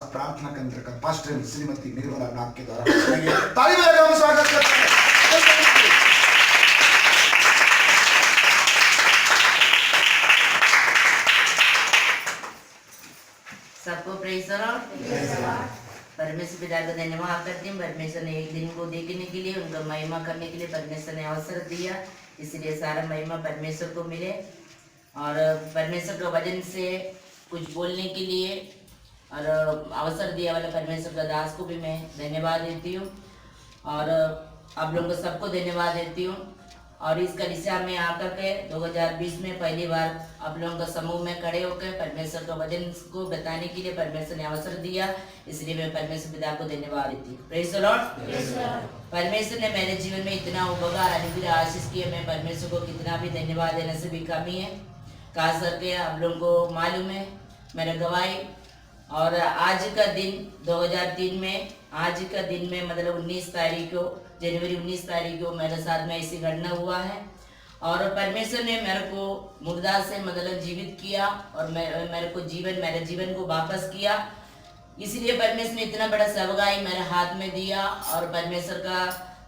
प्रार्थना केंद्र का पास्टर श्रीमती निर्मला नाग के द्वारा ताली बजाकर हम स्वागत करते हैं। सबको प्रेज़ द लॉर्ड। परमेश्वर पिता का धन्यवाद करती हूँ। परमेश्वर ने एक दिन को देखने के लिए, उनका महिमा करने के लिए परमेश्वर ने अवसर दिया, इसलिए सारा महिमा परमेश्वर को मिले। और परमेश्वर का वचन से कुछ बोलने के लिए और अवसर दिया वाला परमेश्वर का दास को भी मैं धन्यवाद देती हूँ और आप लोगों को सबको धन्यवाद देती हूँ। और इस कलीसिया में आकर के 2020 में पहली बार आप लोगों का समूह में खड़े होकर परमेश्वर का वचन को बताने के लिए परमेश्वर ने अवसर दिया, इसलिए मैं परमेश्वर पिता को धन्यवाद देती हूँ। Praise the Lord. परमेश्वर ने मेरे जीवन में इतना उपकार अनुग्रह आशीष किया, मैं परमेश्वर को कितना भी धन्यवाद देने से भी कमी है। खास करके आप लोगों को मालूम है मेरा गवाही। और आज का दिन 2003 में, आज का दिन में मतलब 19 तारीख को, जनवरी 19 तारीख को मेरे साथ में ऐसी घटना हुआ है। और परमेश्वर ने मेरे को मुर्दा से मतलब जीवित किया और मेरे जीवन को वापस किया। इसलिए परमेश्वर ने इतना बड़ा सौगाई मेरे हाथ में दिया और परमेश्वर का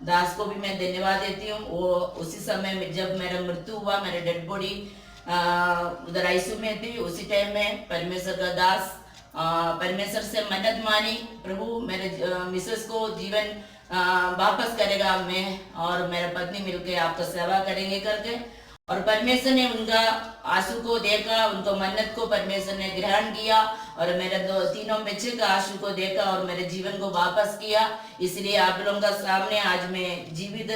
दास को भी मैं धन्यवाद देती हूँ। वो उसी समय में जब मेरा मृत्यु हुआ, मेरे डेड बॉडी उधर आईसीयू में थी, उसी टाइम में परमेश्वर का दास परमेश्वर से मन्नत मानी, प्रभु मेरे मिसेस को जीवन वापस करेगा, मैं और मेरा पत्नी मिलकर आपका सेवा करेंगे करके। और परमेश्वर ने उनका आंसू को देखा, उनको मन्नत को परमेश्वर ने ग्रहण किया और मेरे तीनों बच्चे का आंसू को देखा और मेरे जीवन को वापस किया। इसलिए आप लोगों का सामने आज मैं जीवित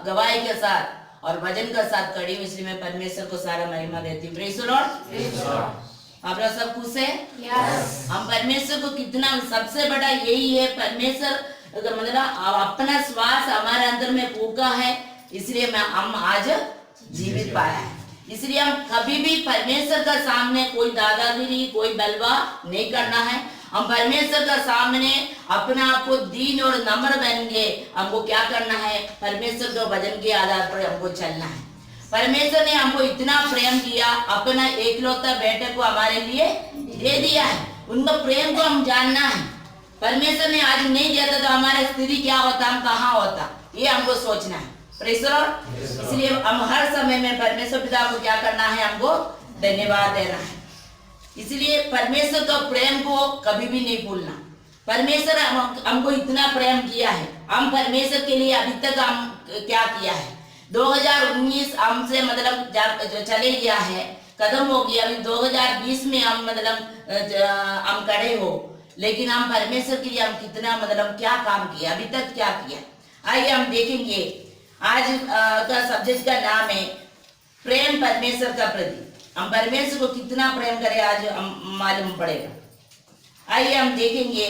गवाही के साथ और वजन का साथ खड़ी हूँ, इसलिए मैं परमेश्वर को सारा महिमा देती हूँ। Praise the Lord. आप लोग सब खुश है? yes. हम परमेश्वर को कितना, सबसे बड़ा यही है परमेश्वर मतलब अपना श्वास हमारे अंदर में फूका है, इसलिए हम आज जीवित पाया है। इसलिए हम कभी भी परमेश्वर का सामने कोई दादागिरी, कोई बलवा नहीं करना है। हम परमेश्वर का सामने अपना आप को दीन और नम्र बन के हमको क्या करना है, परमेश्वर के वचन के आधार पर हमको चलना है। परमेश्वर ने हमको इतना प्रेम किया, अपना एकलौता बेटे को हमारे लिए दे दिया है। उनका प्रेम को हम जानना है। परमेश्वर ने आज नहीं दिया था तो हमारा स्थिति क्या होता, हम कहाँ होता, ये हमको सोचना है। Praise the Lord. इसलिए हम हर समय में परमेश्वर पिता को क्या करना है, हमको धन्यवाद देना है। इसलिए परमेश्वर का प्रेम को कभी भी नहीं भूलना। परमेश्वर हमको इतना प्रेम किया है, हम परमेश्वर के लिए अभी तक हम क्या किया है। 2019 हमसे मतलब जो चले गया है, खत्म हो गया। अभी 2020 में हम मतलब हम खड़े हो, लेकिन हम परमेश्वर के लिए हम कितना मतलब क्या काम किया, अभी तक क्या किया। आइए हम देखेंगे। आज का सब्जेक्ट का नाम है प्रेम परमेश्वर का प्रति। हम परमेश्वर को कितना प्रेम करें आज हम मालूम पड़ेगा। आइए हम देखेंगे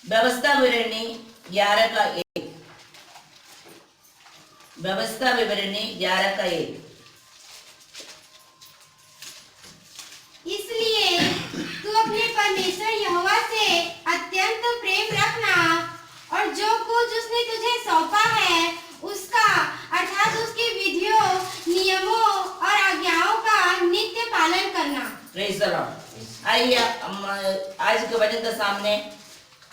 व्यवस्था विवरणी 11 का 1। व्यवस्था विवरणी 11 का 1। इसलिए तू अपने परमेश्वर यहोवा से अत्यंत प्रेम रखना और जो कुछ उसने तुझे सौंपा है उसका अर्थात उसकी विधियों, नियमों और आज्ञाओं का नित्य पालन करना। Praise the Lord. आइए आज के वचन के सामने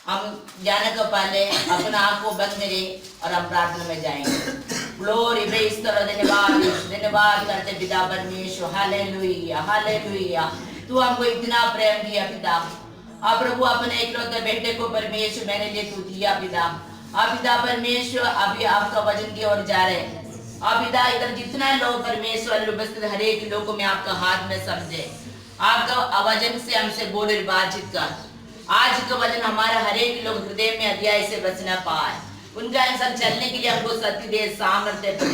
हम जाने का पहले अपना आँख को बंद करें और हम प्रार्थना में जाएंगे। ग्लोरी प्रेज़ द धन्यवाद करते पिता परमेश्वर। Hallelujah hallelujah. तू हमको इतना प्रेम किया पिता। आप प्रभु अपने एकलौते बेटे को परमेश्वर मेरे लिए तू दिया पिता। आप पिता परमेश्वर अभी आपका वचन की ओर जा रहे हैं। आप पिता इधर जितना लोग परमेश्वर उपस्थित हर एक लोगों में आपका हाथ में समझे, आपका वचन से हमसे बोले बातचीत कर। आज का वचन हमारा हर एक लोग हृदय में अध्याय से बचना पाए, उनका अनुसार चलने के लिए हमको शक्ति दे, सामर्थ्य दे।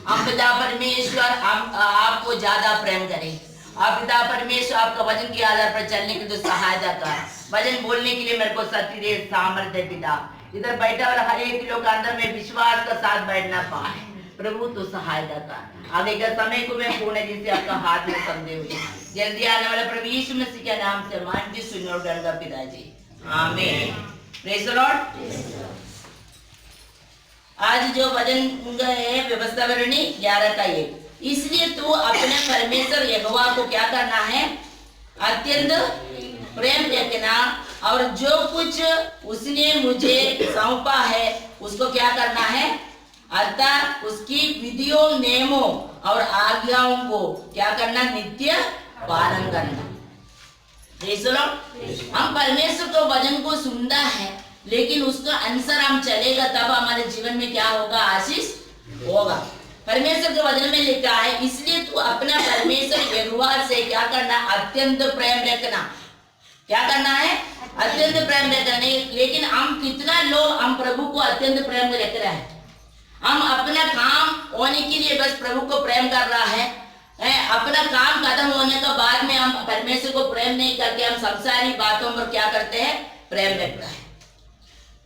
हम पिता परमेश्वर आपको ज्यादा प्रेम करें। आप पिता परमेश्वर आपका वचन के आधार पर चलने की तो सहायता कर। वचन बोलने के लिए मेरे को शक्ति दे, सामर्थ्य पिता। इधर बैठा वाला हर एक लोग अंदर में विश्वास का साथ बैठना पाए, प्रभु तो सहायता कर। आगे का समय को मैं पूर्ण जिसे आपका हाथ में समझे हुए जल्दी आने वाला प्रभु यीशु मसीह के नाम से मानती सुनो और गणगा पिताजी, आमीन। Praise the Lord. आज जो वचन है व्यवस्था विवरणी 11 का 1। इसलिए तू अपने परमेश्वर यहोवा को क्या करना है, अत्यंत प्रेम रखना, और जो कुछ उसने मुझे सौंपा है उसको क्या करना है, अर्थात उसकी विधियों, नियमों और आज्ञाओं को क्या करना, नित्य पालन करना। हम परमेश्वर के वचन को सुनना है, लेकिन उसका अनुसार हम चलेगा तब हमारे जीवन में क्या होगा, आशीष होगा। परमेश्वर के वचन में लिखा है, इसलिए तू अपना परमेश्वर यहोवा से क्या करना, अत्यंत प्रेम रखना। क्या करना है, अत्यंत प्रेम रखना। लेकिन हम कितना लोग हम प्रभु को अत्यंत प्रेम रख रहे हैं। हम अपना काम होने के लिए बस प्रभु को प्रेम कर रहा है, अपना काम खत्म होने के बाद में हम परमेश्वर को प्रेम नहीं करके हम संसारी बातों पर क्या करते हैं, प्रेम रखते हैं।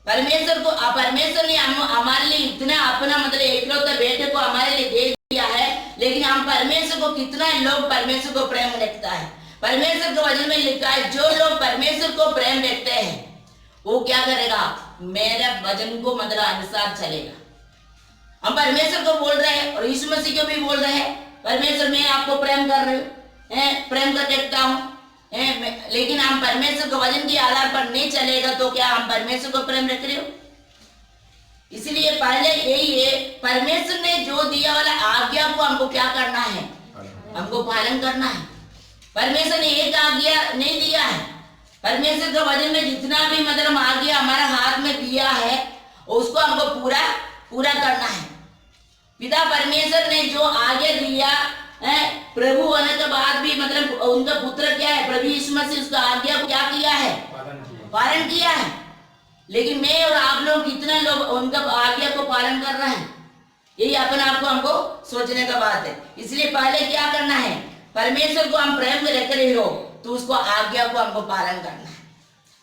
परमेश्वर ने हमारे लिए इतना अपना मतलब एकलौते बेटे को हमारे लिए दे दिया है, लेकिन हम परमेश्वर को कितना लोग परमेश्वर को प्रेम रखता है। परमेश्वर के वचन में लिखा है, जो लोग परमेश्वर को प्रेम रखते हैं वो क्या करेगा, मेरे वचन को मतलब अनुसार चलेगा। हम परमेश्वर को बोल रहे हैं और यीशु मसीह को भी बोल रहे हैं, परमेश्वर मैं आपको प्रेम कर रही हूँ, प्रेम कर देखता हूँ, लेकिन हम परमेश्वर के वचन के आधार पर नहीं चलेगा तो क्या हम परमेश्वर को प्रेम रख रहे हो। इसलिए पहले यही है, परमेश्वर ने जो दिया वाला आज्ञा को हमको क्या करना है, हमको पालन करना है। परमेश्वर ने एक आज्ञा नहीं दिया है, परमेश्वर के वचन में जितना भी मतलब आज्ञा हमारा हाथ में दिया है उसको हमको पूरा करना है। पिता परमेश्वर ने जो आज्ञा दिया है, प्रभु होने के बाद भी मतलब उनका पुत्र क्या है, प्रभु यीशु मसीह, उसका आज्ञा को क्या किया है, पालन किया है। लेकिन मैं और आप लोग कितना लोग उनका आज्ञा को पालन कर रहे हैं, यही अपने आप को हमको सोचने का बात है। इसलिए पहले क्या करना है, परमेश्वर को हम प्रेम में रख रहे हो तो उसको आज्ञा को हमको पालन करना है,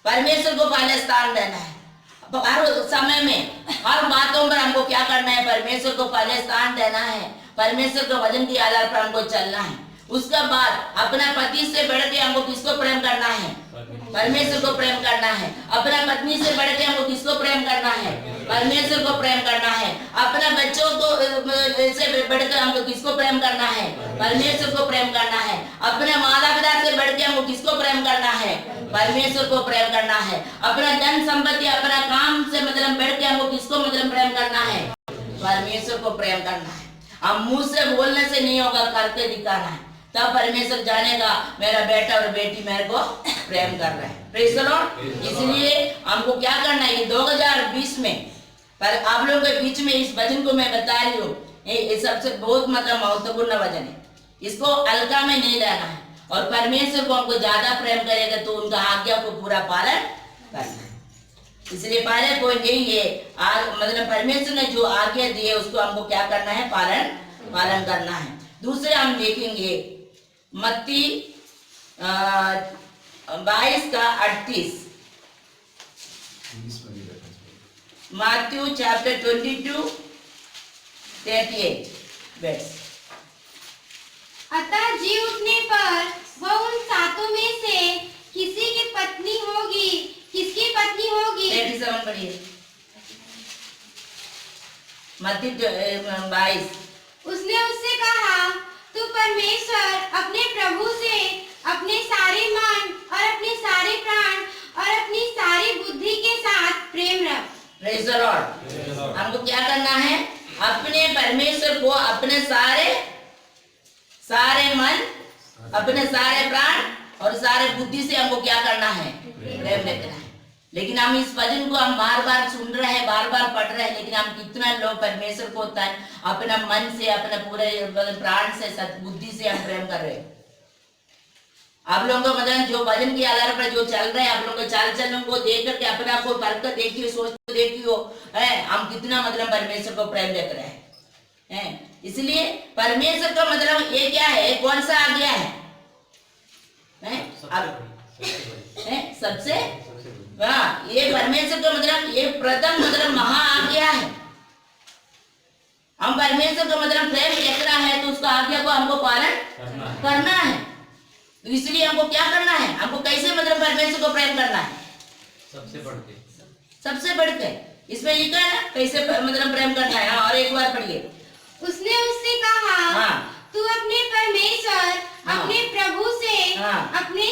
परमेश्वर को पहले स्थान देना है। हर समय में हर बातों पर हमको क्या करना है, परमेश्वर को पहले स्थान देना है, परमेश्वर के वचन के आधार पर हमको चलना है। उसके बाद अपना पति से बढ़ के हमको किसको प्रेम करना है, परमेश्वर को प्रेम करना है। अपना पत्नी से बढ़ के हमको किसको प्रेम करना है, परमेश्वर को प्रेम करना है। अपना बच्चों को से बढ़कर हमको किसको प्रेम करना है, परमेश्वर को प्रेम करना है। अपने माता पिता से बढ़ के हमको किसको प्रेम करना है, परमेश्वर को प्रेम करना है। अपना धन संपत्ति, अपना काम से मतलब बढ़ के हमको किसको मतलब प्रेम करना है, परमेश्वर को प्रेम करना है। हम मुंह से बोलने से नहीं होगा, करके दिखाना है, तब परमेश्वर जानेगा मेरा बेटा और बेटी मेरे को प्रेम कर रहे हैं। Praise the Lord. इसलिए हमको क्या करना है, 2020 में पर आप लोगों के बीच में इस वचन को मैं बता रही हूँ, ये सबसे बहुत मतलब महत्वपूर्ण वचन है, इसको हल्का में नहीं लेना है। और परमेश्वर को हमको ज्यादा प्रेम करेगा तो उनका आज्ञा को पूरा पालन करना है। इसलिए पहले पॉइंट यही है, मतलब परमेश्वर ने जो आज्ञा दी है उसको हमको क्या करना है, पालन करना है। दूसरे हम देखेंगे मत्ती 22:38, Matthew chapter 22:38। अतः जी उठने पर वह उन सातों में से किसी की पत्नी होगी, किसकी पत्नी होगी, 37 पढ़िए, मत्ती 22। उसने उससे कहा, तू परमेश्वर अपने प्रभु से अपने सारे मन और अपने सारे प्राण और अपनी सारी बुद्धि के साथ प्रेम रख। Praise the Lord. हमको क्या करना है, अपने परमेश्वर को अपने सारे मन, अपने सारे प्राण और सारे बुद्धि से हमको क्या करना है, प्रेम रखना है। लेकिन हम इस वचन को हम बार बार सुन रहे हैं, बार बार पढ़ रहे हैं, लेकिन हम कितना लोग परमेश्वर को अपना मन से, अपने पूरे प्राण से, बुद्धि से हम प्रेम कर रहे हैं। आप लोगों को मतलब जो वचन के आधार पर जो चल रहे हैं, आप लोगों को चाल चलन को देख करके अपने आप को परख कर देखिए, सोच कर देखिए हम कितना मतलब परमेश्वर को प्रेम देख रहे हैं। इसलिए परमेश्वर का मतलब ये क्या है, कौन सा आज्ञा है, सबसे ये परमेश्वर का मतलब ये प्रथम मतलब महा आज्ञा है। हम परमेश्वर का मतलब प्रेम देख रहा है तो उसका आज्ञा को हमको पालन करना है। तो इसलिए हमको क्या करना है, हमको कैसे मतलब परमेश्वर को प्रेम करना है, सबसे बढ़ के इसमें लिखा है ना कैसे मतलब प्रेम करना है। और एक बार पढ़िए, उसने उससे कहा, तू अपने परमेश्वर अपने प्रभु से अपने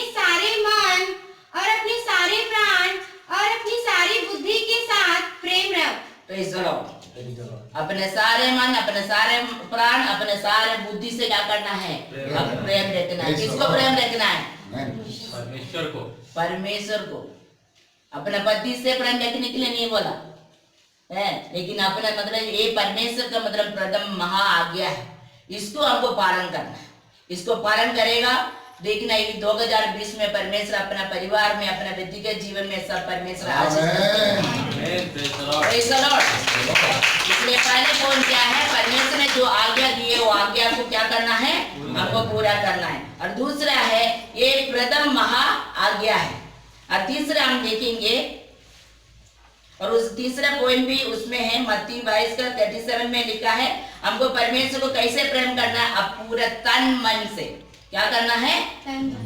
प्रेज द लॉर्ड। अपने सारे मन, अपने सारे प्राण, अपने सारे बुद्धि से क्या करना है? अब प्रेम रखना है। किसको प्रेम रखना है? परमेश्वर को। अपने पति से प्रेम रखने के लिए नहीं बोला है, लेकिन अपना मतलब ये परमेश्वर का मतलब प्रथम महा आज्ञा है, इसको हमको पालन करना है। इसको पालन करेगा, देखना ये 2020 में परमेश्वर अपना परिवार में, अपना व्यक्तिगत जीवन में सब परमेश्वर आशीष प्रेज़ द लॉर्ड। इसलिए पहले पॉइंट क्या है? परमेश्वर ने जो आज्ञा दी है वो आज्ञा को क्या करना है? हमको पूरा करना है। और दूसरा है ये प्रथम महा आज्ञा है। और तीसरा हम देखेंगे, और उस तीसरा पॉइंट भी उसमें है, मत्ती 22:37 में लिखा है हमको परमेश्वर को कैसे प्रेम करना है? अब पूरा तन मन से क्या करना है?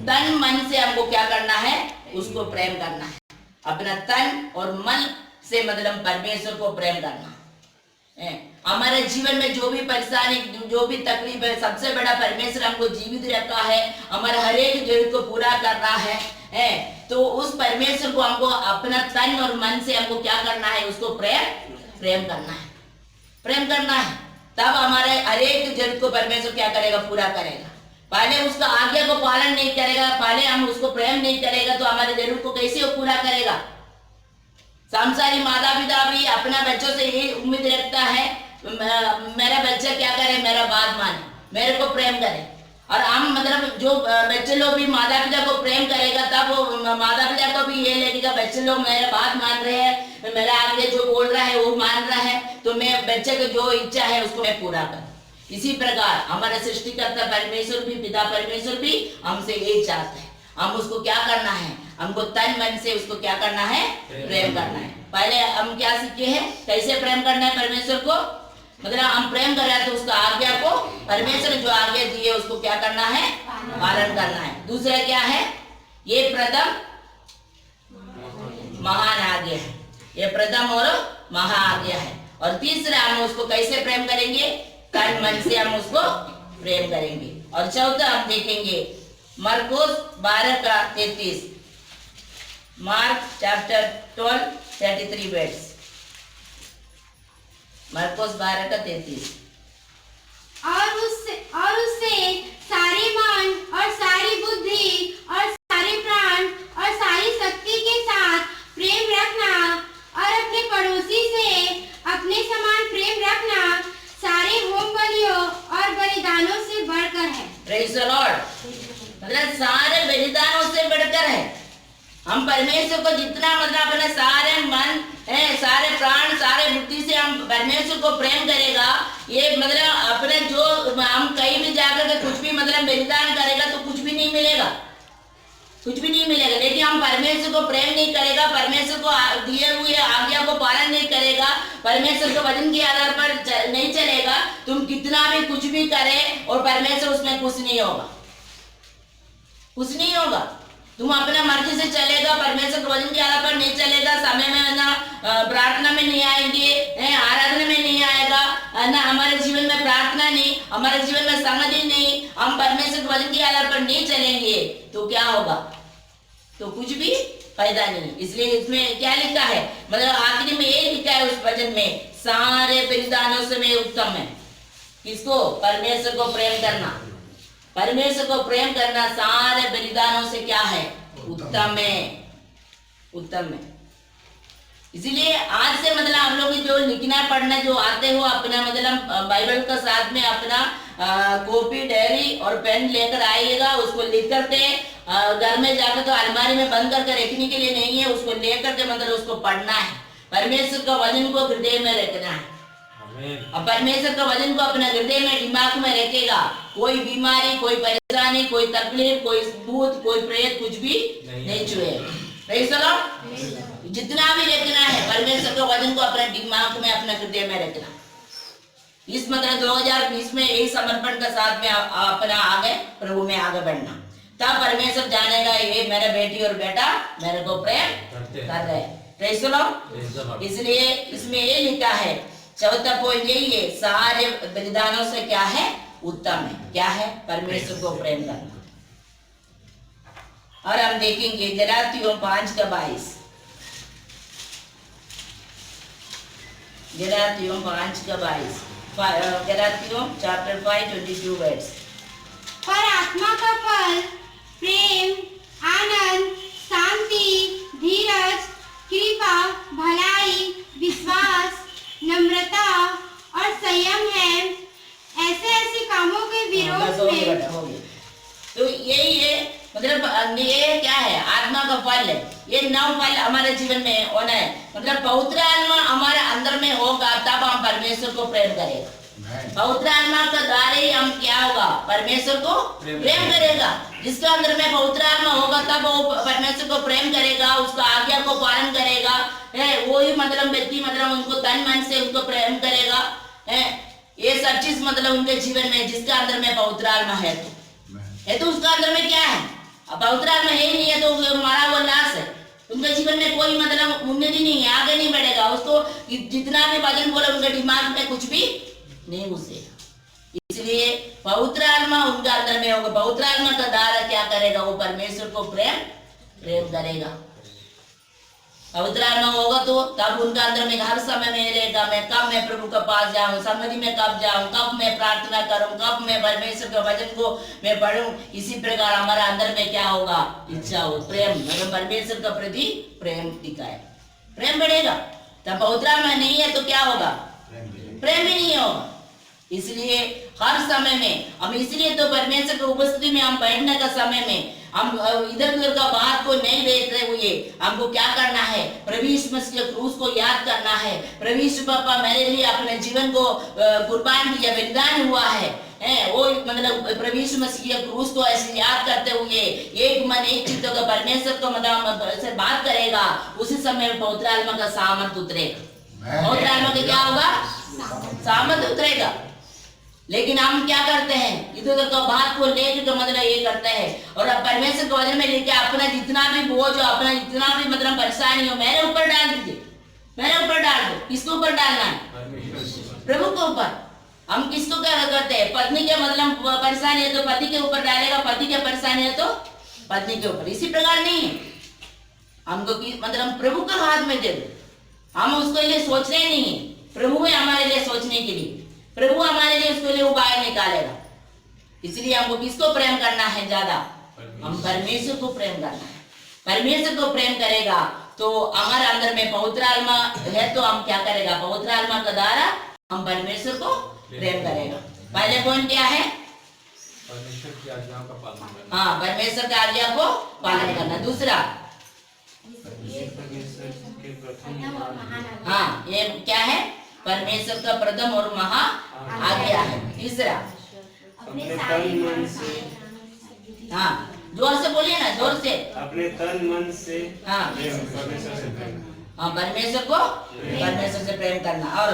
तन मन से हमको क्या करना है? उसको प्रेम करना है। अपना तन और मन से मतलब परमेश्वर को प्रेम करना है। हमारे जीवन में जो भी परेशानी, जो भी तकलीफ है, सबसे बड़ा परमेश्वर हमको जीवित रखा है, हमारे हर एक जरूरत को पूरा कर रहा है। तो उस परमेश्वर को हमको अपना तन और मन से हमको क्या करना है? उसको प्रेम करना है, प्रेम करना है। तब हमारे हर एक जरूरत को परमेश्वर क्या करेगा? पूरा करेगा। पहले उसका आज्ञा को पालन नहीं करेगा, पहले हम उसको प्रेम नहीं करेगा, तो हमारे जरूरत को कैसे वो पूरा करेगा? संसारी माता पिता भी अपना बच्चों से यही उम्मीद रखता है, मेरा बच्चा क्या करे? मेरा बात माने, मेरे को प्रेम करे। और हम मतलब जो बच्चे लोग भी माता पिता को प्रेम करेगा, तब वो माता पिता को भी ये लगेगा बच्चे लोग मेरा बात मान रहे हैं, मेरा आगे जो बोल रहा है वो मान रहा है, तो मैं बच्चे को जो इच्छा है उसको मैं पूरा करूं। इसी प्रकार हमारा सृष्टिकर्ता परमेश्वर भी, पिता परमेश्वर भी हमसे यही चाहते हैं। हम उसको क्या करना है? हमको तन मन से उसको क्या करना है? प्रेम करना है। पहले हम क्या सीखे हैं? कैसे प्रेम करना है परमेश्वर को? मतलब हम प्रेम कर रहे हैं तो उसका आज्ञा को, परमेश्वर ने जो आज्ञा दी है उसको क्या करना है? पालन करना है। दूसरा क्या है? ये प्रथम महान आज्ञा है, ये प्रथम और महा आज्ञा है। और तीसरा हम उसको कैसे प्रेम करेंगे? तन मन से हम उसको प्रेम करेंगे। और चौथा हम देखेंगे मरकुस 12:33, मार्क चैप्टर 12:33 वर्ड्स, मरकुस 12:33। और उससे सारे मन और सारी बुद्धि और सारे प्राण और सारी शक्ति के साथ प्रेम रखना, और अपने पड़ोसी से अपने समान प्रेम रखना सारे होम बलियों और बलिदानों से बढ़कर है। Praise the Lord. मतलब सारे बलिदानों से बढ़कर है। हम परमेश्वर को जितना मतलब अपने सारे मन, सारे प्राण, सारे बुद्धि से हम परमेश्वर को प्रेम करेगा, ये मतलब अपने जो हम कहीं भी जाकर के कुछ भी मतलब बलिदान करेगा तो कुछ भी नहीं मिलेगा, कुछ भी नहीं मिलेगा। लेकिन हम परमेश्वर को प्रेम नहीं करेगा, परमेश्वर को दिए हुए आज्ञा को पालन नहीं करेगा, परमेश्वर के वचन के आधार पर नहीं चलेगा, तुम कितना भी कुछ भी करे और परमेश्वर उसमें खुश नहीं होगा, कुछ नहीं होगा। तुम अपना मर्जी से चलेगा, परमेश्वर के वचन के आधार पर नहीं चलेगा, समय में ना प्रार्थना में नहीं आएंगे, आराधना में नहीं आएगा ना, हमारे जीवन में प्रार्थना नहीं, हमारे जीवन में संगति नहीं, हम परमेश्वर के वचन के आधार पर नहीं चलेंगे तो क्या होगा? तो कुछ भी फायदा नहीं। इसलिए इसमें क्या लिखा है? मतलब आखिरी में ये लिखा है उस वचन में, सारे बलिदानों से में उत्तम है किसको? परमेश्वर को प्रेम करना। परमेश्वर को प्रेम करना सारे बलिदानों से क्या है? उत्तम है, उत्तम है। इसीलिए आज से मतलब हम लोग जो लिखना पढ़ना जो आते हो, अपना मतलब बाइबल का साथ में अपना कॉपी, डायरी और पेन लेकर आइएगा। उसको लिख करके घर में जाकर तो अलमारी में बंद करके रखने के लिए नहीं है, उसको लेकर के मतलब उसको पढ़ना है। परमेश्वर का वचन को हृदय में रखना है। अब परमेश्वर का वचन को अपने हृदय में, दिमाग में रखेगा, कोई बीमारी, कोई परेशानी, कोई तकलीफ, कोई भूत, कोई प्रेत कुछ भी नहीं छुएगा। Praise the Lord. जितना भी रखना है परमेश्वर के वचन को अपने दिमाग में, अपने हृदय में रखना। इस मतलब 2020 में यही समर्पण के साथ में अपना आगे प्रभु में आगे बढ़ना, तब परमेश्वर जानेगा ये मेरा बेटी और बेटा मेरे को प्रेम कर रहे हैं। Praise the Lord. इसलिए इसमें ये लिखा है, चौथा पॉइंट यही है, सारे बलिदानों से क्या है? उत्तम है। क्या है? परमेश्वर को प्रेम करना। और हम देखेंगे गलातियों 5:22, गलातियों 5:22, गलातियों चैप्टर 5:22 वर्ड्स। पर आत्मा का फल प्रेम, आनंद, शांति, धीरज, कृपा, भलाई, विश्वास, नम्रता और संयम है। ऐसे कामों के विरोध में तो यही है, मतलब ये क्या है, आत्मा का फल है। ये 9 फल हमारे जीवन में होना है। मतलब पवित्र आत्मा हमारे अंदर में होगा तब हम परमेश्वर को प्रेम करेगा। पवित्र आत्मा के द्वारा ही हम क्या होगा, परमेश्वर को प्रेम करेगा। जिसके अंदर में पवित्र आत्मा होगा तब वो परमेश्वर को प्रेम करेगा, उसका आज्ञा को पालन करेगा। है वो ही मतलब व्यक्ति मतलब उनको तन मन से उनको प्रेम करेगा। है ये सब चीज मतलब उनके जीवन में, जिसके अंदर में पवित्र आत्मा है तो उसका अंदर में क्या है, पवित्र आत्मा है ही नहीं है तो मारा हुआ लाश है। उनके जीवन में कोई मतलब उन्नति नहीं है, आगे नहीं बढ़ेगा। उसको जितना भी वचन बोले उनके दिमाग में कुछ भी नहीं घुसेगा। इसलिए पवित्र आत्मा उनके अंदर में होगा। पवित्र आत्मा का द्वारा क्या करेगा, वो परमेश्वर को प्रेम करेगा। पवित्र आत्मा होगा तो तब उनका अंदर में हर समय में रहेगा, मैं कब मैं प्रभु के पास जाऊं, समाधि में कब जाऊं, कब मैं प्रार्थना करूं, कब मैं परमेश्वर के वचन को मैं पढ़ूं। इसी प्रकार हमारा अंदर में क्या होगा, इच्छा हो, प्रेम, मतलब परमेश्वर के प्रति प्रेम दिखाए, प्रेम बढ़ेगा। तब पवित्र आत्मा नहीं है तो क्या होगा, प्रेम भी नहीं होगा। इसलिए हर समय में हम, इसलिए तो परमेश्वर की उपस्थिति में हम बैठने का समय में हम इधर उधर का बात को नहीं देखते हुए हमको क्या करना है, प्रभु यीशु मसीह के क्रूस को याद करना है। प्रभु यीशु पापा मेरे लिए अपने जीवन को कुर्बान किया, बलिदान हुआ है। वो मतलब प्रभु यीशु मसीह के क्रूस को ऐसे याद करते हुए एक मन एक चित्त का परमेश्वर को मतलब से बात करेगा। उसी समय पवित्र आत्मा का सामर्थ उतरेगा। पवित्र आत्मा का क्या होगा, सामर्थ उतरेगा। लेकिन हम क्या करते हैं, इधर उधर का बात को लेकर तो मतलब ये करते हैं और अब परमेश्वर के वचन में लेके अपना जितना भी बोझ हो, अपना जितना भी मतलब परेशानी हो मेरे ऊपर डाल दीजिए, मेरे ऊपर डाल दो। किसके ऊपर डालना है, प्रभु के ऊपर। हम किसको क्या करते हैं, पत्नी के मतलब परेशानी है तो पति के ऊपर डालेगा, पति के परेशानी है तो पत्नी के ऊपर। इसी प्रकार नहीं है, हमको मतलब प्रभु के हाथ में दे दो। हम उसके लिए सोच रहे नहीं है, प्रभु है हमारे लिए सोचने के लिए। प्रभु हमारे लिए उसके लिए उपाय निकालेगा। इसलिए हमको किसको प्रेम करना है ज्यादा, हम परमेश्वर को प्रेम करना है। परमेश्वर को प्रेम करेगा तो हमारे अंदर में पवित्र आत्मा है तो हम क्या करेगा, पवित्र आत्मा के द्वारा हम परमेश्वर को प्रेम करेगा। पहले पॉइंट क्या है, परमेश्वर की आज्ञाओं का पालन करना। हाँ, परमेश्वर की आज्ञा को पालन करना। दूसरा हाँ, ये क्या है, परमेश्वर का प्रथम और महा आज्ञा है। तीसरा अपने तन मन से, हाँ जोर से बोलिए ना, जोर से, अपने तन मन से हाँ परमेश्वर से प्रेम। हाँ, परमेश्वर को परमेश्वर से प्रेम करना। और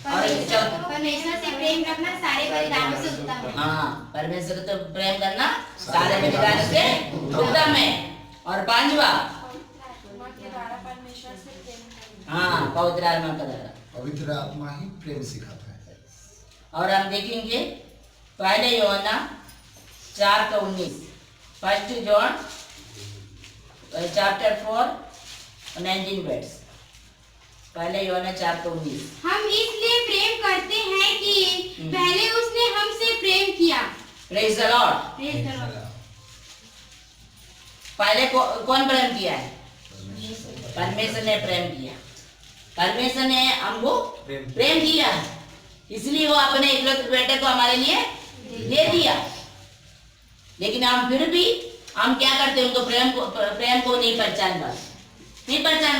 परमेश्वर से प्रेम रखना सारे बलिदानों से उत्तम है। हाँ, परमेश्वर से प्रेम करना सारे बलिदानों से उत्तम है। और 5वां, हाँ पवित्र आत्मा का द्वारा, पवित्र आत्मा ही प्रेम सिखाता है। और हम देखेंगे पहले यूहन्ना 4:19, फर्स्ट जॉन चैप्टर 4:19 वर्ड्स। पहले यूहन्ना 4:19। हम इसलिए प्रेम करते हैं कि पहले उसने हमसे प्रेम किया। Praise the Lord. Praise the Lord. पहले कौन प्रेम किया है, परमेश्वर ने प्रेम किया। परमेश्वर ने हमको प्रेम किया, इसलिए वो अपने एकलौते बेटे को हमारे लिए दे दिया। लेकिन हम फिर भी हम क्या करते हैं, उनको प्रेम को नहीं पहचान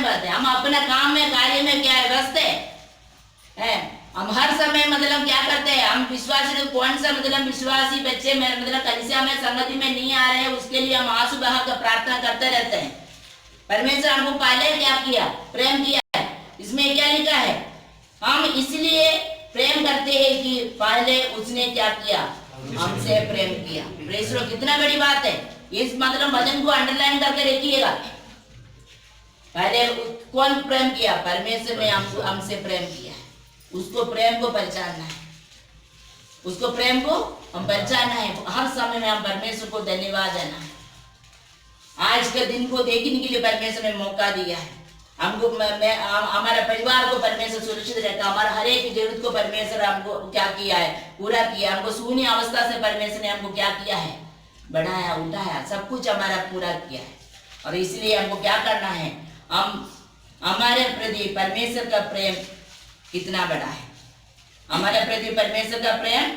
पाते। हम अपना काम में कार्य में क्या व्यस्त है। हम हर समय मतलब क्या करते हैं, हम विश्वासी कौन सा मतलब विश्वासी बच्चे में मतलब कलिसिया में संगति में नहीं आ रहे हैं, उसके लिए हम आंसू बहा कर प्रार्थना करते रहते हैं। परमेश्वर हमको पहले क्या किया, प्रेम किया है। इसमें क्या लिखा है, हम इसलिए प्रेम करते हैं कि पहले उसने क्या किया, हमसे प्रेम किया। प्रेस लो, कितना बड़ी बात है। इस मतलब वचन को अंडरलाइन करके रखिएगा। पहले कौन प्रेम किया, परमेश्वर ने हमसे प्रेम किया है। उसको प्रेम को पहचानना है, उसको प्रेम को हम पहचानना है। हर समय में हम परमेश्वर को धन्यवाद देना है। आज के दिन को देखने के लिए परमेश्वर ने मौका दिया है। हमको हमारा परिवार को परमेश्वर सुरक्षित रखा, हमारा हर एक जरूरत को परमेश्वर हमको क्या किया है, पूरा किया। हमको शून्य अवस्था से परमेश्वर ने हमको क्या किया है, बढ़ाया, उठाया, सब कुछ हमारा पूरा किया है। और इसलिए हमको क्या करना है, हम हमारे प्रति परमेश्वर का प्रेम कितना बड़ा है, हमारे प्रति परमेश्वर का प्रेम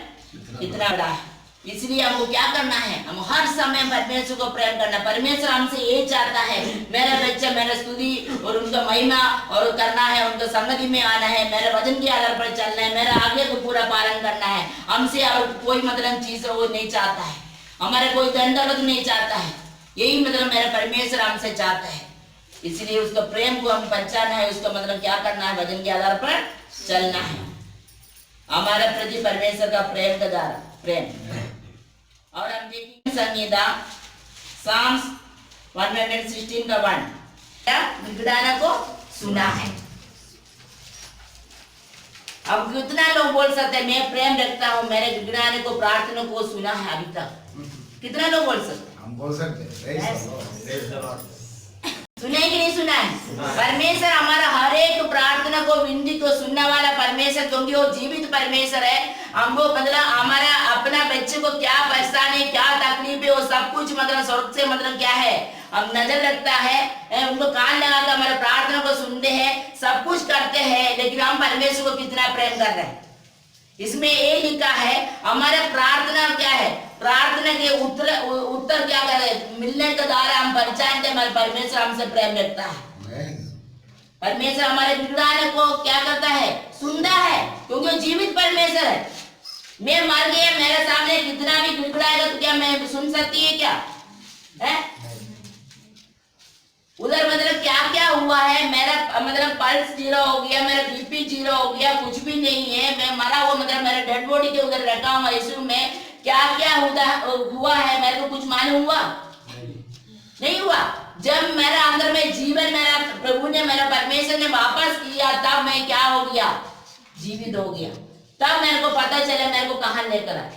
कितना बड़ा है। इसलिए हमको क्या करना है, हम हर समय परमेश्वर को प्रेम करना। परमेश्वर हमसे ये चाहता है, मेरा बच्चा मेरा स्तुति और उनका महिमा और करना है, उनका संगति में आना है, मेरे वचन के आधार पर चलना है, मेरा आगे को पूरा पालन करना है। हमसे और कोई मतलब चीज वो नहीं चाहता है, हमारा कोई धन दौलत नहीं चाहता है, यही मतलब मेरा परमेश्वर हमसे चाहता है। इसलिए उसका प्रेम को हम पहचाना है, उसका मतलब क्या करना है, वचन के आधार पर चलना है। हमारे प्रति परमेश्वर का प्रेम का द्वारा प्रेम। और हम देखेंगे संगीता साम्स 116 का 1 गिड़गिड़ाना को सुना है। अब कितना लोग बोल सकते हैं मैं प्रेम रखता हूँ, मेरे गिड़गिड़ाने को प्रार्थना को सुना है अभी तक? कितना लोग बोल सकते हैं? हम बोल सकते हैं। सुना है कि नहीं सुना है? परमेश्वर हमारा हर एक प्रार्थना को विनती को सुनने वाला परमेश्वर, क्योंकि वो जीवित परमेश्वर है। हमको मतलब हमारा अपना बच्चे को क्या परेशानी क्या तकलीफ है वो सब कुछ मतलब स्वर्ग से मतलब क्या है हम नजर रखता है, उनको कान लगा कर हमारे प्रार्थना को सुनते हैं, सब कुछ करते हैं। लेकिन हम परमेश्वर को कितना प्रेम कर रहे हैं, इसमें ये लिखा है हमारे प्रार्थना क्या है, प्रार्थना के उत्तर क्या कर रहे मिलने के द्वारा हम पहचानते हमारे परमेश्वर हमसे प्रेम रखता है। परमेश्वर हमारे गिड़गिड़ाने को क्या करता है, सुनता है, क्योंकि जीवित परमेश्वर है। मैं मर गया, मेरे सामने कितना भी गिड़गिड़ाएगा तो क्या मैं सुन सकती है क्या है? उधर मतलब क्या क्या हुआ है, मेरा मतलब पल्स 0 हो गया, मेरा बीपी 0 हो गया, कुछ भी नहीं है, मैं मरा हुआ मतलब मेरा डेड बॉडी के उधर रखा हूँ आईसीयू में, क्या क्या हुआ है मेरे को कुछ मालूम हुआ नहीं हुआ। जब मेरा अंदर में जीवन मेरा प्रभु ने मेरा परमेश्वर ने वापस किया, तब मैं क्या हो गया, जीवित हो गया। तब मेरे को पता चला मेरे को कहां लेकर आए।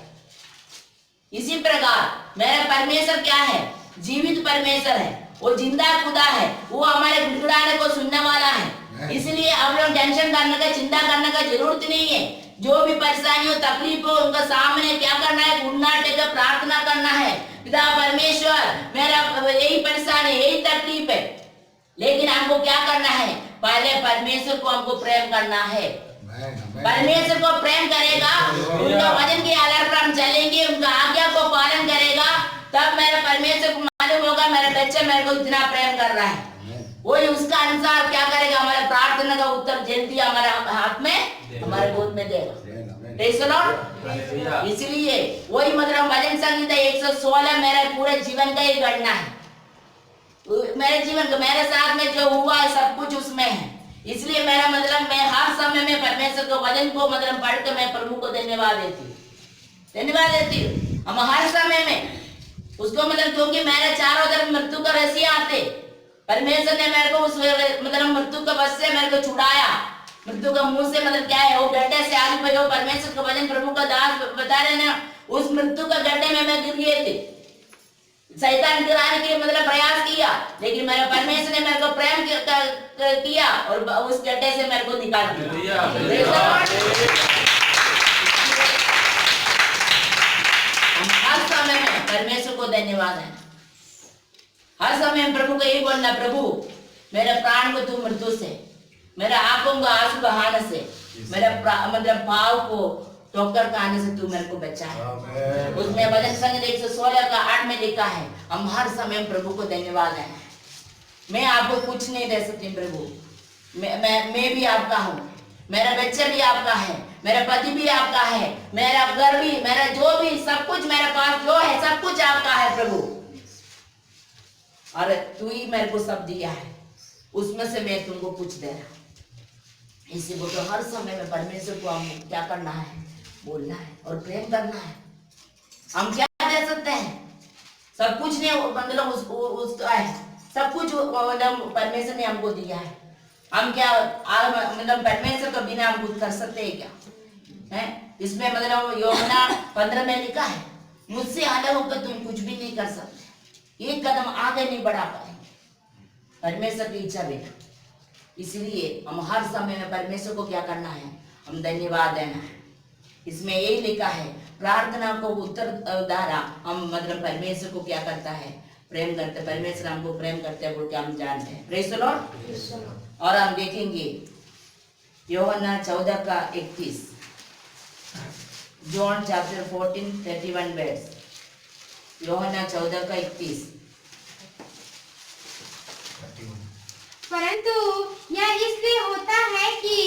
इसी प्रकार मेरा परमेश्वर क्या है, जीवित परमेश्वर है, वो जिंदा खुदा है, वो हमारे गिड़गिड़ाने को सुनने वाला है। इसलिए अब लोग टेंशन करने का चिंता करने का जरूरत नहीं है। जो भी परेशानी हो तकलीफ हो उनका सामने क्या करना है, घुटना टेकर प्रार्थना करना है, पिता परमेश्वर मेरा यही परेशानी यही तकलीफ है। लेकिन हमको क्या करना है, पहले परमेश्वर को हमको प्रेम करना है। परमेश्वर को प्रेम करेगा, उनका वचन के आधार पर हम चलेंगे, उनका आज्ञा को पालन करेगा, तब मेरे परमेश्वर को मालूम होगा मेरा बच्चा मेरे को इतना प्रेम कर रहा है। वही उसका अनुसार क्या करेगा, हमारे प्रार्थना का उत्तर जल्दी हमारे हाथ में हमारे गोद में देगा। इसलिए वही मतलब भजन संहिता 116 मेरा पूरे जीवन का ही घटना है। मेरे जीवन का मेरे साथ में जो हुआ है सब कुछ उसमें है। इसलिए मेरा मतलब मैं हर समय में परमेश्वर को वचन को मतलब पढ़ के मैं प्रभु को धन्यवाद देती हूँ। हम हर समय में उसको मतलब, क्योंकि मेरे चारों तरफ मृत्यु का रस्सियां आते, परमेश्वर ने मेरे को उस मतलब मृत्यु का वश से मेरे को छुड़ाया। मृत्यु का मुंह से मतलब क्या है, वो गड्ढे से आगे पे परमेश्वर का वचन प्रभु का दास बता रहे ना, उस मृत्यु का गड्ढे में मैं गिर गए थे। शैतान गिराने के लिए मतलब प्रयास किया, लेकिन मेरे परमेश्वर ने मेरे को प्रेम किया और उस गड्ढे से मेरे को निकाल दिया। हर समय में परमेश्वर को धन्यवाद है। हर समय में प्रभु को यही बोलना, प्रभु मेरे प्राण को तू मृत्यु से, मेरे आंखों को आंसू बहाने से, मेरे मतलब पाँव को ठोकर खाने से तू मेरे को बचा है। उसमें भजन संहिता 116 का 8 में लिखा है, हम हर समय प्रभु को धन्यवाद है। मैं आपको कुछ नहीं दे सकती प्रभु, मैं भी आपका हूँ, मेरा बच्चा भी आपका है, मेरा पति भी आपका है, मेरा घर भी, मेरा जो भी सब कुछ मेरे पास जो है सब कुछ आपका है प्रभु, और तू ही मेरे को सब दिया है, उसमें से मैं तुमको कुछ दे रहा। इसी को तो हर समय में परमेश्वर को हम क्या करना है, बोलना है और प्रेम करना है। हम क्या दे सकते हैं, सब कुछ ने मतलब उसका है, सब कुछ मतलब परमेश्वर ने हमको दिया है। हम क्या मतलब परमेश्वर के बिना हम कुछ कर सकते हैं क्या है? इसमें मतलब यूहन्ना 15 में लिखा है, मुझसे अलग होकर तुम कुछ भी नहीं कर सकते, एक कदम आगे नहीं बढ़ा पाएंगे परमेश्वर की इच्छा बिना। इसलिए हम हर समय में परमेश्वर को क्या करना है, हम धन्यवाद देना है। इसमें यही लिखा है, प्रार्थना को उत्तर द्वारा हम मतलब परमेश्वर को क्या करता है, प्रेम करते, परमेश्वर हमको प्रेम करते हैं बोल के हम जानते हैं। Praise the Lord. और हम देखेंगे यूहन्ना 14:31, जॉन चैप्टर 14:31 वर्स, यूहन्ना 14:31। परंतु यह इसलिए होता है कि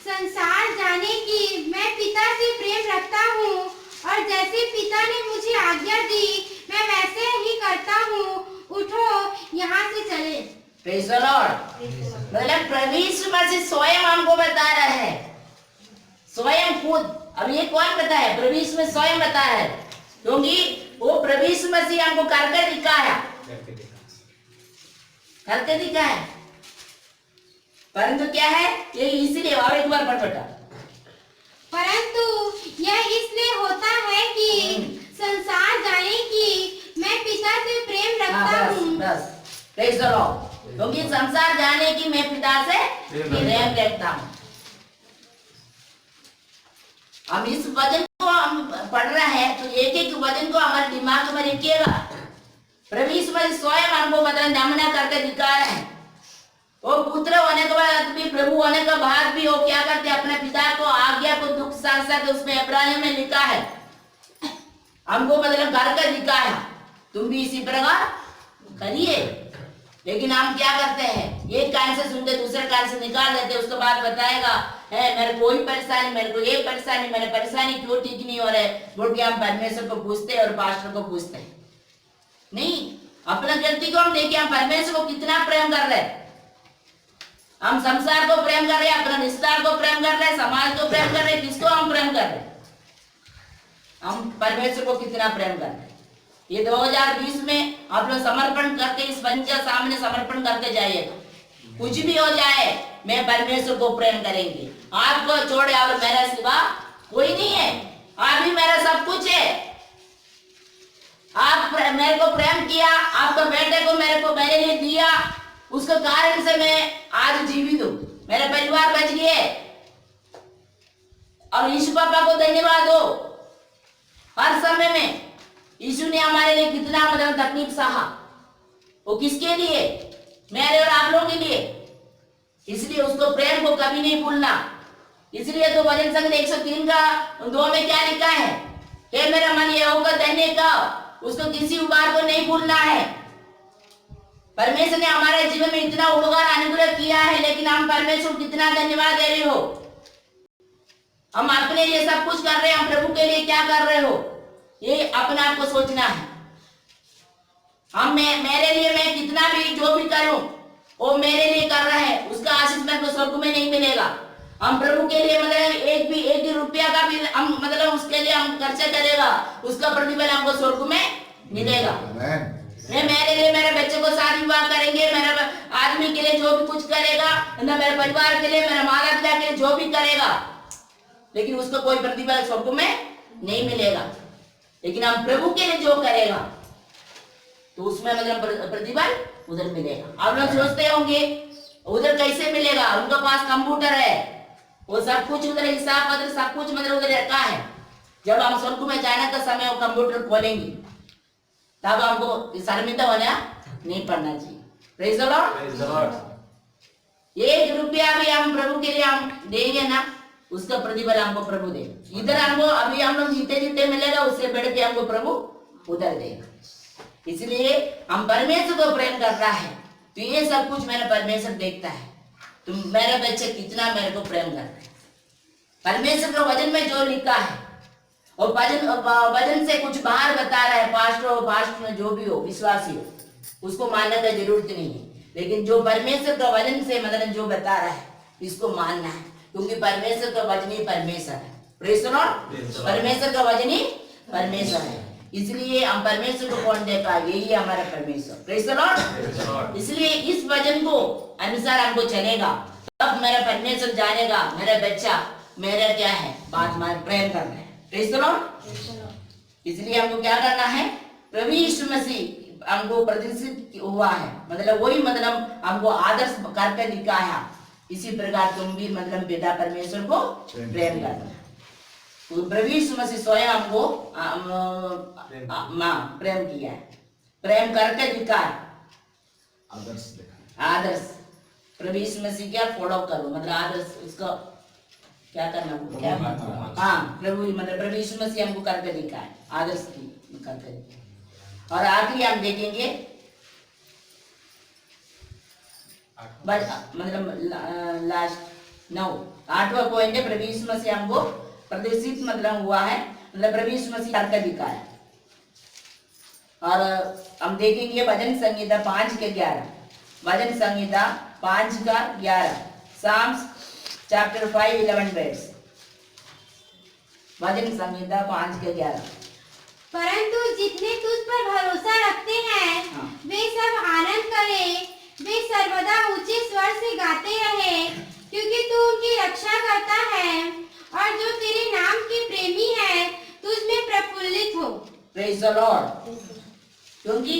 संसार जाने कि मैं पिता से प्रेम रखता हूँ, और जैसे पिता ने मुझे आज्ञा दी मैं वैसे ही करता हूँ। उठो, यहाँ से चले। Praise the Lord. मतलब प्रभु यीशु मसीह स्वयं हमको बता रहा है, स्वयं खुद। अब ये कौन बताया? प्रभु यीशु मसीह स्वयं बता रहा है, क्योंकि वो प्रभु यीशु मसीह हमको करके दिखाया, करके दिखाया। परंतु क्या है ये, इसलिए और एक बार पढ़ बेटा। परंतु यह इसलिए होता है कि संसार जाने कि मैं पिता से प्रेम रखता बस हूँ। बस, प्रेज़ द लॉर्ड। क्योंकि संसार जाने की मैं पिता से प्रेम रखता हूँ। हम इस वचन को हम पढ़ रहे हैं तो एक एक वचन को हमारे दिमाग में रखिएगा। प्रभु यीशु मसीह स्वयं हमको मतलब नमूना करके दिखा रहे हैं। वो पुत्र होने के बाद भी, प्रभु होने के बाद भी वो क्या करते हैं, अपने पिता को आज्ञा को दुख साथ साथ उसमें इब्रानियों में लिखा है, हमको मतलब करके दिखाया, तुम भी इसी प्रकार करिए। लेकिन हम क्या करते हैं, एक कान से सुनते दूसरे कान से निकाल देते, उसके बाद बताएगा है मेरे कोई परेशानी, मेरे को ये परेशानी, मेरे परेशानी क्यों ठीक नहीं हो रहे बोल के हम परमेश्वर को पूछते हैं और पास्टर को पूछते हैं। नहीं, अपना गलती को हम देखिए, हम परमेश्वर को कितना प्रेम कर रहे हैं। हम संसार को प्रेम कर रहे हैं, अपने रिश्तेदार को प्रेम कर रहे हैं, समाज को प्रेम कर रहे हैं, किसको हम प्रेम कर रहे हैं? हम परमेश्वर को कितना प्रेम कर रहे हैं। ये 2020 में आप लोग समर्पण करके इस वचन के सामने समर्पण करके जाइएगा। कुछ भी हो जाए मैं परमेश्वर को प्रेम करेंगे, आपको छोड़े और मेरा सिवा कोई नहीं है, आप ही मेरा सब कुछ है। आप मेरे को प्रेम किया, आपके बेटे को मेरे लिए दिया, उसके कारण से मैं आज जीवित हूँ, मेरा परिवार बच गए। और यीशु पापा को धन्यवाद हो, हर समय में यीशु ने हमारे लिए कितना मतलब तकलीफ सहा, वो किसके लिए? मेरे और आप लोगों के लिए। इसलिए उसको प्रेम को कभी नहीं भूलना। इसलिए तो भजन संग्रह 103:2 में क्या लिखा है, हे मेरा मन यहोवा का धन्य का, उसको किसी उपकार को नहीं भूलना है। परमेश्वर ने हमारे जीवन में इतना उपकार अनुग्रह किया है, लेकिन हम परमेश्वर को कितना धन्यवाद दे रहे हो। हम अपने लिए सब कुछ कर रहे हैं, हम प्रभु के लिए क्या कर रहे हो, ये अपने आप को सोचना है। हम मेरे लिए मैं कितना भी जो भी करूं वो मेरे लिए कर रहा है, उसका आशीष मेरे को स्वर्ग में नहीं मिलेगा। हम प्रभु के लिए मतलब एक भी रुपया का भी हम मतलब उसके लिए हम खर्चा करेगा, उसका प्रतिफल हमको स्वर्ग में मिलेगा। मैं मेरे लिए मेरे बच्चे को शादी विवाह करेंगे, मेरे आदमी के लिए जो भी कुछ करेगा ना, मेरे परिवार के लिए, मेरे माता पिता के लिए जो भी करेगा, लेकिन उसको कोई प्रतिफल स्वर्ग में नहीं मिलेगा। लेकिन हम प्रभु के लिए जो करेगा तो उसमें मतलब प्रतिफल उधर मिलेगा। आप लोग सोचते होंगे उधर कैसे मिलेगा, उनके पास कंप्यूटर है, वो सब कुछ उधर हिसाब पत्र सब कुछ मतलब उधर रखा है। जब हम स्वर्ग में जाने का समय वो कंप्यूटर खोलेंगे तब हमको शर्मिंदा होना नहीं पड़ना चाहिए। Praise the Lord. 1 रुपया भी हम प्रभु के लिए हम देंगे ना, उसका प्रतिफल हमको प्रभु देगा। इधर हमको अभी हम लोग जीते जीते मिलेगा, उससे बढ़ के हमको प्रभु उधर देगा। इसलिए हम परमेश्वर को प्रेम कर रहा है तो ये सब कुछ मेरा परमेश्वर देखता है, तुम मेरे बच्चे कितना मेरे को प्रेम कर रहे हैं। परमेश्वर के वचन में जो लिखा है और वचन से कुछ बाहर बता रहा है, पास्टर में जो भी हो, विश्वासी हो, उसको मानने की जरूरत नहीं है। लेकिन जो परमेश्वर का वचन से मतलब जो बता रहा है इसको मानना है, क्योंकि परमेश्वर का वचन ही परमेश्वर है। Praise the Lord. परमेश्वर का वचन ही परमेश्वर है, इसलिए हम परमेश्वर को कौन देखा, यही हमारा परमेश्वर। Praise the Lord. इसलिए इस वचन को अनुसार हमको चलेगा, तब मेरा परमेश्वर जानेगा मेरा बच्चा मेरा क्या है, बात हमारे प्रेम कर रहे हैं। Praise the Lord. इसलिए हमको क्या करना है, प्रभु यीशु मसीह हमको प्रतिष्ठित हुआ है, मतलब वही मतलब हमको आदर्श करके दिखाया इसी प्रकार तुम भी मतलब पिता परमेश्वर को प्रेम करना। तो प्रभु यीशु मसीह स्वयं हमको प्रेम किया है, प्रेम करके दिखाया आदर्श दिखाया। आदर्श। प्रभु यीशु मसीह क्या फॉलो करो, मतलब आदर्श उसको क्या करना, क्या हाँ प्रभु मतलब प्रभु यीशु मसीह हमको करके दिखाया, आदर्श की करके दिखाया। और आखिरी हम देखेंगे मतलब लास्ट 9 8वां पॉइंट है, प्रभु यीशु मसीह हमको प्रदर्शित मतलब हुआ है, मतलब प्रभु यीशु मसीह करके दिखाया। और हम देखेंगे भजन संहिता 5:11, भजन संहिता 5:11, साम्स चैप्टर 5:11 वर्स, भजन संहिता 5:11। परंतु जितने तुझ पर भरोसा रखते हैं हाँ। वे सब आनंद करें, वे सर्वदा ऊंचे स्वर से गाते रहे, क्योंकि तू उनकी रक्षा करता है और जो तेरे नाम के प्रेमी है तुझ में प्रफुल्लित हो। Praise the Lord. क्योंकि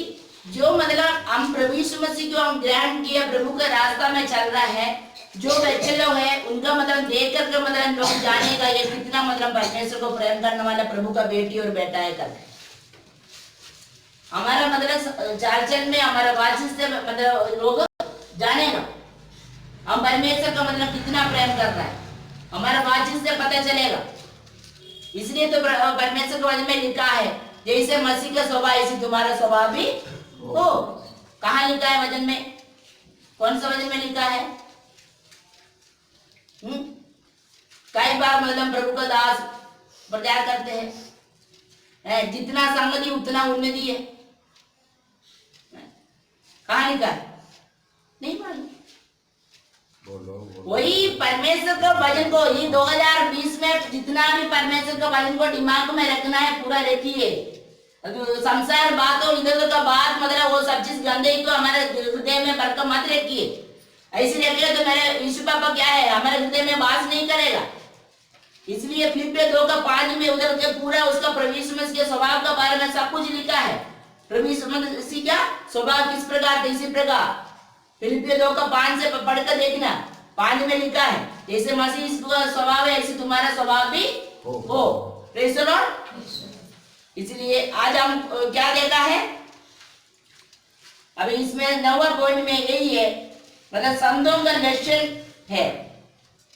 जो मतलब हम प्रभु यीशु मसीह को हम ग्रहण किया, प्रभु का रास्ता में चल रहा है, जो बच्चे लोग हैं उनका मतलब देख करके मतलब लोग जानेगा ये कितना मतलब परमेश्वर को प्रेम करने वाला प्रभु का बेटी और बेटा है करके। हमारा मतलब चाल चल में हमारा बातचीत से मतलब लोग जानेगा हम परमेश्वर का मतलब कितना प्रेम कर रहा है, हमारा बातचीत से पता चलेगा। इसलिए तो परमेश्वर के वचन में लिखा है जैसे मसीह का स्वभाव ऐसे तुम्हारा स्वभाव भी हो। कहाँ लिखा है वचन में, कौन सा वचन में लिखा है? कई बार मतलब प्रभु का दास प्रचार करते हैं जितना संगति उतना उन्नति है, कहाँ लिखा है? नहीं मालूम। वही परमेश्वर का वचन को ये 2020 में जितना भी परमेश्वर का वचन को दिमाग में रखना है पूरा रखिए। संसार बात हो इधर का बात मतलब वो सब चीज गंदे को हमारे हृदय में भरकर मत रखिए। ऐसे रखिए तो मेरे यीशु पापा क्या है हमारे हृदय में वास नहीं करेगा। इसलिए फिलिप्पियों 2:5 में उधर के पूरा उसका प्रभु यीशु मसीह के स्वभाव का बारे में सब कुछ लिखा है। प्रभु यीशु मसीह का स्वभाव किस प्रकार था, इसी प्रकार फिलिप्पियों 2:5 से पढ़कर देखना, 5 में लिखा है जैसे मसीह का स्वभाव है ऐसे तुम्हारा स्वभाव भी हो। Praise the Lord. इसलिए आज हम क्या देखा है, अभी इसमें 9वां पॉइंट में यही है मतलब संतों का लक्षण है,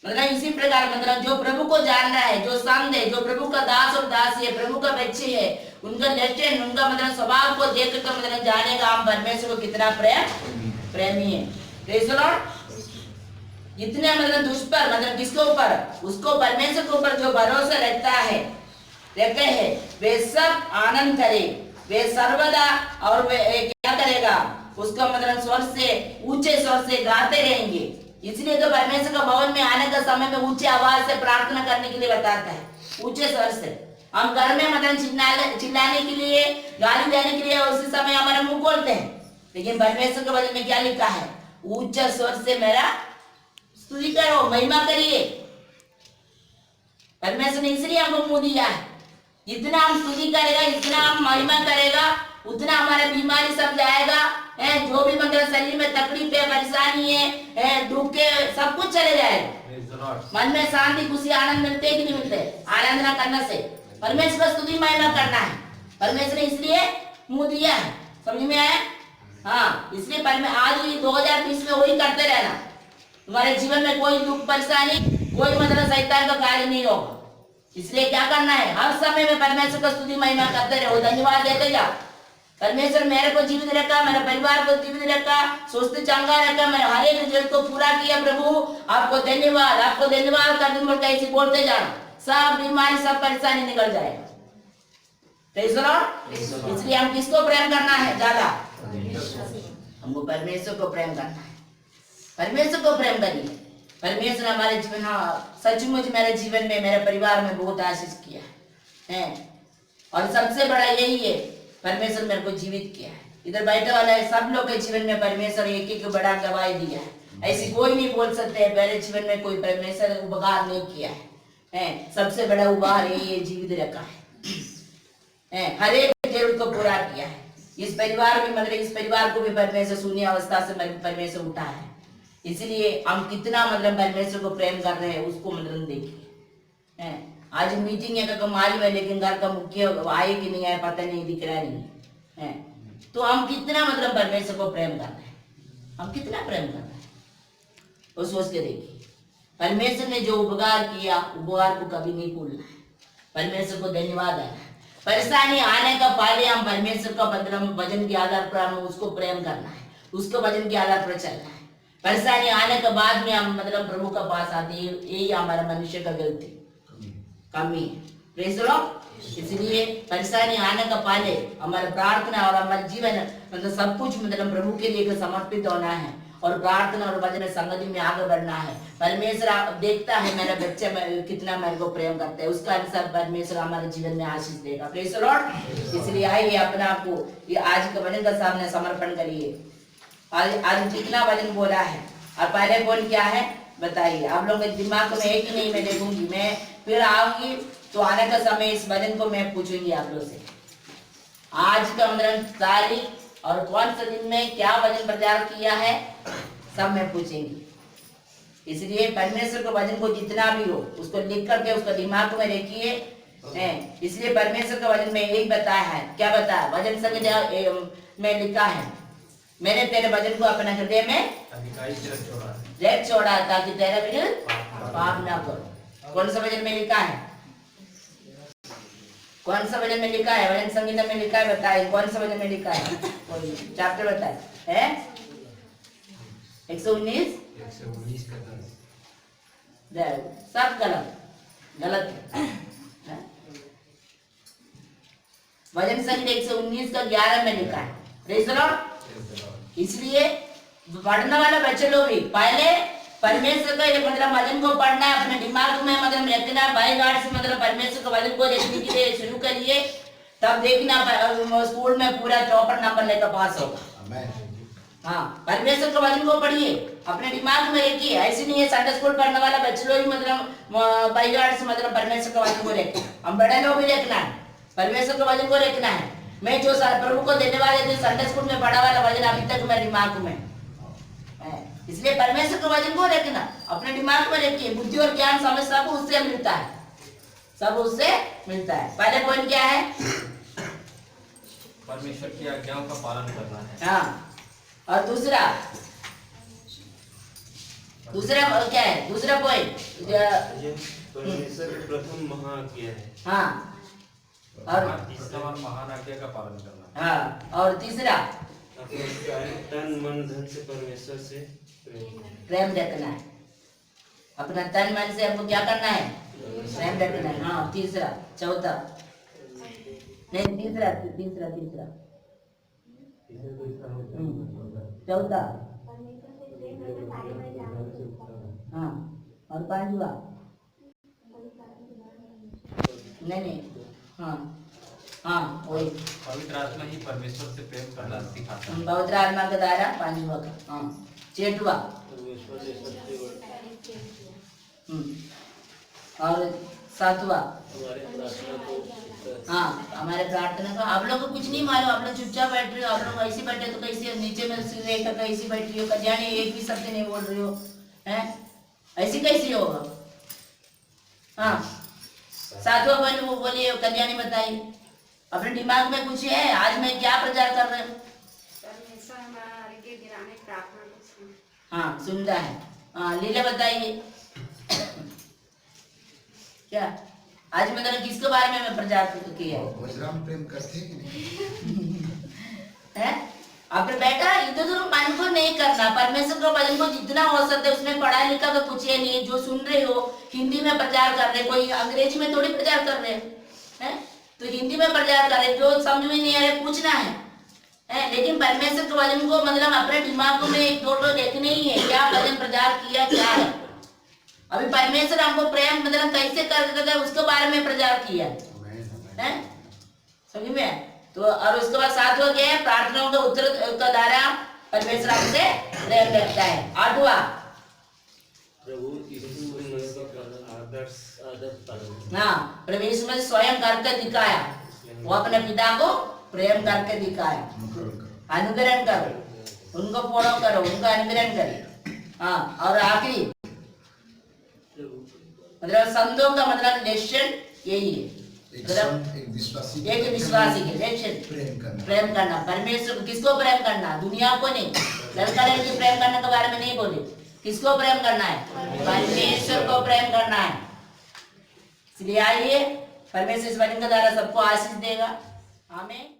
मतलब इसी प्रकार मतलब जो प्रभु को जान रहा है, जो संत है, जो प्रभु का दास और दासी है, प्रभु का बच्चे है, उनका लक्षण उनका मतलब स्वभाव को देख कर मतलब जानेगा हम परमेश्वर को कितना प्रेमी है। Praise the Lord. जितने मतलब दुष्पर मतलब किसके ऊपर, उसको परमेश्वर के ऊपर जो भरोसा रहते हैं वे सब आनंद करे, वे सर्वदा और वे क्या करेगा उसका मतलब स्वर से ऊंचे स्वर से गाते रहेंगे। इसलिए तो परमेश्वर का भवन में आने का समय में ऊंचे आवाज से प्रार्थना करने के लिए बताता है, ऊंचे स्वर से। हम घर में मतलब चिल्लाने के लिए गाली देने के लिए उसी समय हमारा मुंह खोलते हैं, लेकिन परमेश्वर के वचन में क्या लिखा है, ऊंचा स्वर से मेरा स्तुति करो, महिमा करिए। परमेश्वर ने इसलिए हमको मुंह दिया है, जितना हम स्तुति करेगा, जितना हम महिमा करेगा, उतना हमारा बीमारी सब जाएगा है, जो भी मतलब शरीर में तकलीफ है, परेशानी है, दुख है, सब कुछ चले जाएगा। मन में शांति, खुशी, आनंद मिलते कि नहीं मिलते? आनंद ना करने से परमेश्वर का स्तुति महिमा करना है। परमेश्वर ने इसलिए मुंह दिया है, समझ में आया? हाँ, इसलिए आज 2020 में वही करते रहना। तुम्हारे जीवन में कोई दुख परेशानी, कोई मतलब शैतान का कार्य नहीं होगा। इसलिए क्या करना है, हर समय में परमेश्वर का स्तुति महिमा करते रहो, धन्यवाद देते जाओ। परमेश्वर मेरे को जीवित रखा, मेरे परिवार को जीवित रखा, स्वस्थ चंगा रखा, मेरे हर एक जरूरत को पूरा किया। प्रभु आपको धन्यवाद, आपको धन्यवाद कर दूं, कैसे बोलते जाना, सब बीमारी सब परेशानी निकल जाएगा। Praise the Lord. इसलिए हम किसको प्रेम करना है ज्यादा? हमको परमेश्वर को प्रेम करना है। परमेश्वर को प्रेम करिए। परमेश्वर हमारे जीवन, हाँ सचमुच मेरे जीवन में, मेरे परिवार में बहुत आशीष किया है, और सबसे बड़ा यही है परमेश्वर मेरे को जीवित किया है। इधर बैठे वाला है सब लोग के जीवन में परमेश्वर एक एक बड़ा गवाही दिया है। ऐसी कोई नहीं बोल सकते है मेरे जीवन में कोई परमेश्वर उपकार नहीं किया है। सबसे बड़ा उपकार ये जीवित रखा है, हर एक जरूरत को पूरा किया है। इस परिवार में मतलब इस परिवार को भी परमेश्वर शून्य अवस्था से परमेश्वर उठा है। इसलिए हम कितना मतलब परमेश्वर को प्रेम कर रहे हैं उसको मतलब देखिए हैं। आज मीटिंग है का मालूम है लेकिन घर का मुख्य आए कि नहीं आए पता नहीं, दिख रहा नहीं है। तो हम कितना मतलब परमेश्वर को प्रेम कर रहे हैं, हम कितना प्रेम कर रहे हैं वो सोच के देखिए। परमेश्वर ने जो उपकार किया उपकार को कभी नहीं भूलना है, परमेश्वर को धन्यवाद है। परेशानी आने का पहले हम परमेश्वर का मतलब वचन के आधार पर हमें उसको प्रेम करना है, उसको वचन के आधार पर चलना है। परेशानी आने के बाद में हम मतलब प्रभु का पास आते हैं, यही हमारा मनुष्य का गलती कमी है। Praise the Lord. इसलिए परेशानी आने का पहले हमारा प्रार्थना और हमारा जीवन मतलब सब कुछ मतलब प्रभु के लिए समर्पित होना है और प्रार्थना और वचन संगति में आगे बढ़ना है। परमेश्वर देखता है मेरा बच्चा कितना मेरे को प्रेम करता है, उसका अनुसार परमेश्वर हमारे जीवन में आशीष देगा। Praise the Lord. इसलिए आइए अपने आप को ये आज के वचन का सामने समर्पण करिए। आज कितना वचन बोला है और पहले बोल क्या है बताइए। आप लोगों के दिमाग में एक ही नहीं, मैं देखूंगी, मैं फिर आऊंगी तो आने का समय इस वचन को मैं पूछूंगी आप लोग से। आज का मतलब तारीख और कौन सा दिन में क्या वचन प्रचार किया है सब मैं पूछेंगी। इसलिए परमेश्वर के वचन को जितना भी हो उसको लिख करके उसको दिमाग में रखिए। इसलिए परमेश्वर का वचन में एक बताया है, क्या बताया? वचन संहिता में लिखा है, मैंने तेरे वचन को अपने हृदय में रख छोड़ा ताकि तेरा विरुद्ध पाप ना करो। कौन सा वचन में लिखा है? कौन सा वचन में लिखा है? वचन संहिता में लिखा है, बताइए कौन सा वचन में लिखा है? चैप्टर बताए है 119 सब गलत है। वचन संहिता 119 का 11 में लिखा है। Praise the Lord. इसलिए पढ़ने वाले बच्चे लोग भी पहले परमेश्वर का मतलब वचन को पढ़ना है, अपने दिमाग में मतलब रखना, बाई गार्ड से मतलब परमेश्वर का वचन को देखने के लिए शुरू करिए, तब देखना स्कूल में पूरा 64 नंबर लेकर पास होगा। हाँ, परमेश्वर का वचन को पढ़िए, अपने दिमाग में रखिए। ऐसे नहीं है संडे स्कूल पढ़ने वाला बच्चे लोग मतलब बाई गार्ड से मतलब परमेश्वर का वचन को रखे। हम बड़े लोग भी रखना है, परमेश्वर का वचन को रखना है। मैं जो प्रभु को देने वाले थे संडे स्कूल में पढ़ा वाला वचन अभी तक मेरे दिमाग में, इसलिए परमेश्वर के वचन को रखना, अपने दिमाग में रखिए। बुद्धि और ज्ञान समझ सब उससे मिलता है, सब उससे मिलता है। पहले पॉइंट क्या है? परमेश्वर की आज्ञाओं का पालन करना है। हाँ, और दूसरा क्या है? दूसरा पॉइंट परमेश्वर की प्रथम महाआज्ञा है। हाँ, और तीसरा महान आज्ञा का पालन करना। हाँ, और तीसरा तन मन धन से परमेश्वर से प्रेम रखना है। अपना तन मन से हमको क्या करना है? प्रेम रखना है। हाँ, तीसरा, चौथा नहीं, तीसरा चौथा, हाँ, और पांचवा नहीं, हाँ वही पवित्र आत्मा ही परमेश्वर से प्रेम करना सिखाता है। पवित्र आत्मा का दायरा पांचवा का। हाँ, छठवा और सातवा, हाँ, हमारे प्रार्थना का। आप लोग को कुछ नहीं मालूम, आप लोग चुपचाप बैठ रहे हो, आप लोग ऐसे बैठे तो कैसे नीचे में रेखा कैसी बैठ रही हो, कल्याणी एक भी शब्द नहीं बोल रही हो, हैं? ऐसी कैसी होगा? हाँ, सातवां पॉइंट वो बोलिए, कल्याणी बताइए। अपने दिमाग में कुछ है आज मैं क्या प्रचार कर रहे हूँ? हाँ, सुनता है। हाँ, लीला बताइए क्या आज मतलब किसके बारे में मैं प्रचार किया है? वज्राम प्रेम करते हैं कि नहीं? है? आपने बेटा इधर उधर मन को नहीं करना, परमेश्वर के वचन को जितना हो सकता है उसमें पढ़ा लिखा तो कुछ है नहीं। जो सुन रहे हो हिंदी में प्रचार कर रहे, कोई अंग्रेजी में थोड़ी प्रचार कर रहे हैं, तो हिंदी में प्रचार कर रहे, जो समझ में नहीं आ रहा पूछना है। लेकिन परमेश्वर के वचन को मतलब अपने दिमाग में एक दो देखने ही है, क्या वचन प्रचार किया क्या है। अभी परमेश्वर हमको प्रेम मतलब कैसे करते थे उसके बारे में प्रचार किया है, समझ में? तो और उसके बाद सातवां क्या है? प्रार्थनाओं का उत्तर का दायरा परमेश्वर हमसे प्रेम रखता है। आठवां, प्रभु यीशु का आदर्श पालन। हाँ, प्रभु यीशु मसीह स्वयं करके दिखाया, वो अपने पिता को प्रेम करके दिखाया। अनुकरण करो, उनको फॉलो करो, उनका अनुकरण करो। हाँ, और आखिरी मतलब संतों का मतलब लेशन यही है, एक मतलब संत, एक विश्वासी एक विश्वासी के लेशन प्रेम करना। परमेश्वर को किसको प्रेम करना? दुनिया को नहीं। लड़का लड़की प्रेम करने के बारे में नहीं बोले। किसको प्रेम करना है? परमेश्वर को प्रेम करना है। इसलिए आइए, परमेश्वर इस वचन के द्वारा सबको आशीष देगा। आमीन।